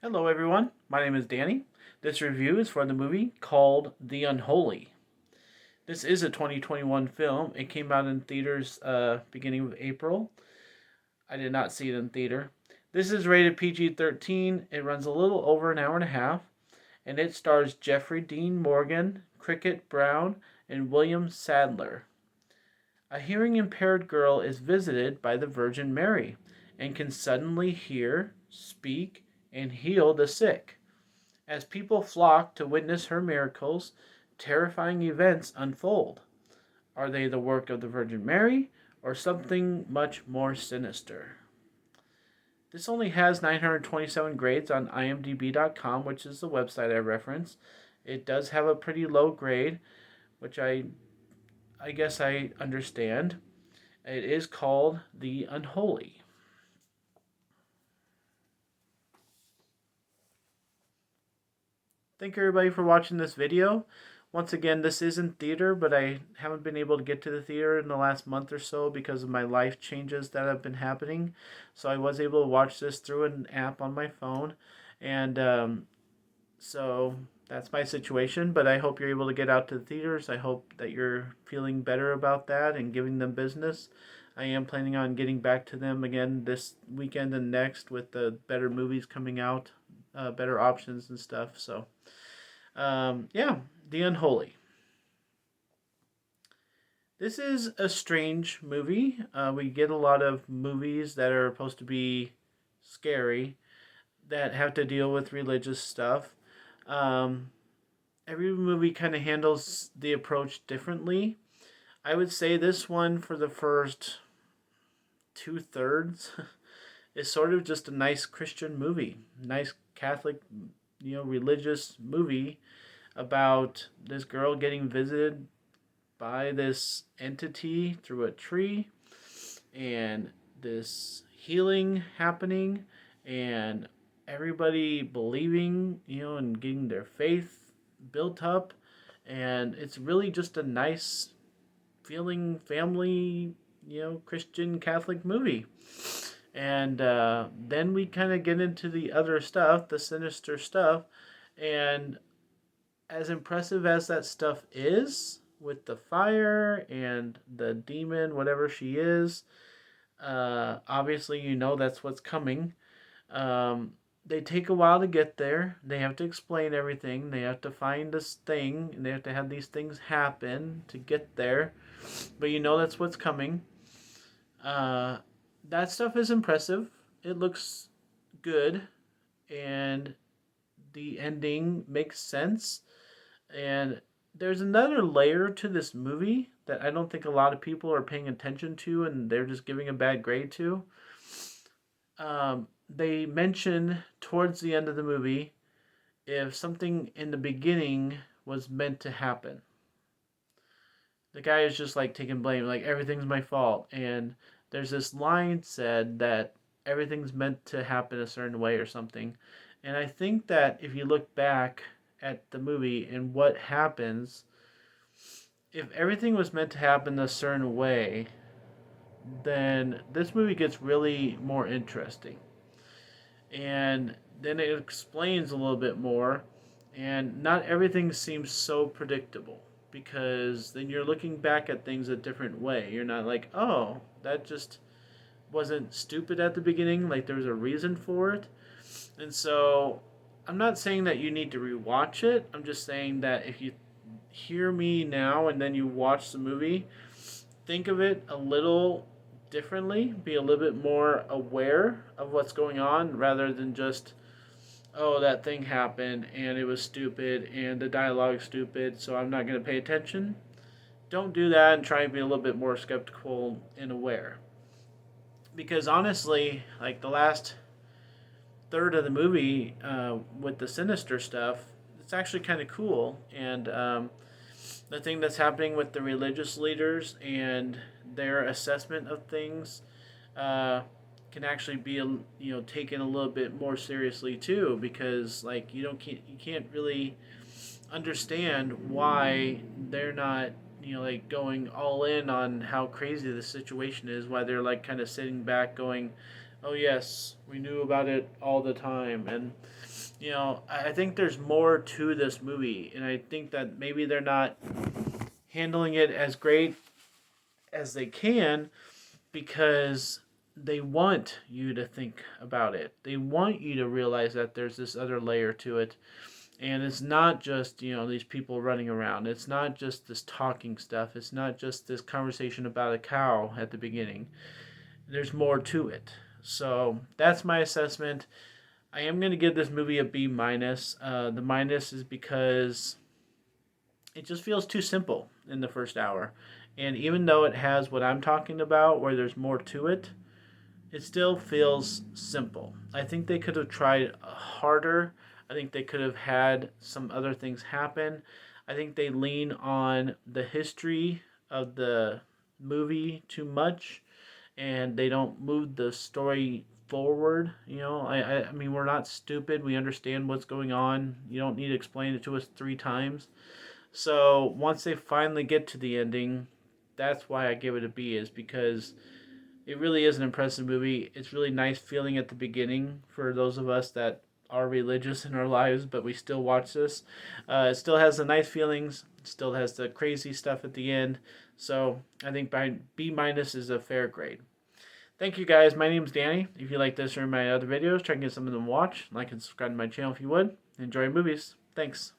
Hello, everyone. My name is Danny. This review is for the movie called The Unholy. This is a 2021 film. It came out in theaters beginning of April. I did not see it in theater. This is rated PG-13. It runs a little over an hour and a half, and it stars Jeffrey Dean Morgan, Cricket Brown, and William Sadler. A hearing impaired girl is visited by the Virgin Mary and can suddenly hear, speak, and heal the sick. As people flock to witness her miracles, terrifying events unfold. Are they the work of the Virgin Mary or something much more sinister? This only has 927 grades on imdb.com, which is the website I reference. It does have a pretty low grade, which I guess I understand. It is called The Unholy. Thank you everybody for watching this video. Once again, this is in theater, but I haven't been able to get to the theater in the last month or so because of my life changes that have been happening. So I was able to watch this through an app on my phone. And so that's my situation, but I hope you're able to get out to the theaters. I hope that you're feeling better about that and giving them business. I am planning on getting back to them again this weekend and next with the better movies coming out, better options and stuff. So yeah, The Unholy. This is a strange movie. We get a lot of movies that are supposed to be scary that have to deal with religious stuff. Um, every movie kind of handles the approach differently. I would say this one, for the first two thirds, is sort of just a nice Christian movie, nice Catholic, religious movie about this girl getting visited by this entity through a tree and this healing happening and everybody believing, and getting their faith built up. And it's really just a nice feeling family, Christian Catholic movie. And then we kind of get into the other stuff, the sinister stuff. And as impressive as that stuff is, with the fire and the demon, whatever she is, obviously that's what's coming. They take a while to get there. They have to explain everything. They have to find this thing, and they have to have these things happen to get there. But that's what's coming. Uh, that stuff is impressive. It looks good, and the ending makes sense. And there's another layer to this movie that I don't think a lot of people are paying attention to, and they're just giving a bad grade to. They mention towards the end of the movie if something in the beginning was meant to happen. The guy is just like taking blame, like everything's my fault. And there's this line said that everything's meant to happen a certain way or something. And I think that if you look back at the movie and what happens, if everything was meant to happen a certain way, then this movie gets really more interesting. And then it explains a little bit more, and not everything seems so predictable because then you're looking back at things a different way. You're not like, oh, that just wasn't stupid at the beginning, like there was a reason for it. And so I'm not saying that you need to rewatch it. I'm just saying that if you hear me now and then you watch the movie, think of it a little differently, be a little bit more aware of what's going on rather than just, oh, that thing happened and it was stupid and the dialogue's stupid, so I'm not going to pay attention. Don't do that, and try and be a little bit more skeptical and aware. Because honestly, like the last third of the movie with the sinister stuff, it's actually kind of cool. And the thing that's happening with the religious leaders and their assessment of things uh, can actually be taken a little bit more seriously too, because like you can't really understand why they're not like going all in on how crazy the situation is, why they're like kind of sitting back going, Oh yes, we knew about it all the time, and I think there's more to this movie, and I think that maybe they're not handling it as great as they can because they want you to think about it. They want you to realize that there's this other layer to it. And it's not just, these people running around. It's not just this talking stuff. It's not just this conversation about a cow at the beginning. There's more to it. So that's my assessment. I am going to give this movie a B minus. The minus is because it just feels too simple in the first hour. And even though it has what I'm talking about, where there's more to it, it still feels simple. I think they could have tried harder. I think they could have had some other things happen. I think they lean on the history of the movie too much, and they don't move the story forward. I mean, we're not stupid. We understand what's going on. You don't need to explain it to us 3 times. So once they finally get to the ending, that's why I give it a B, is because it really is an impressive movie. It's really nice feeling at the beginning for those of us that are religious in our lives, but we still watch this. It still has the nice feelings. It still has the crazy stuff at the end. So I think B minus is a fair grade. Thank you guys. My name's Danny. If you like this or my other videos, try and get some of them watch. Like and subscribe to my channel if you would. Enjoy movies. Thanks.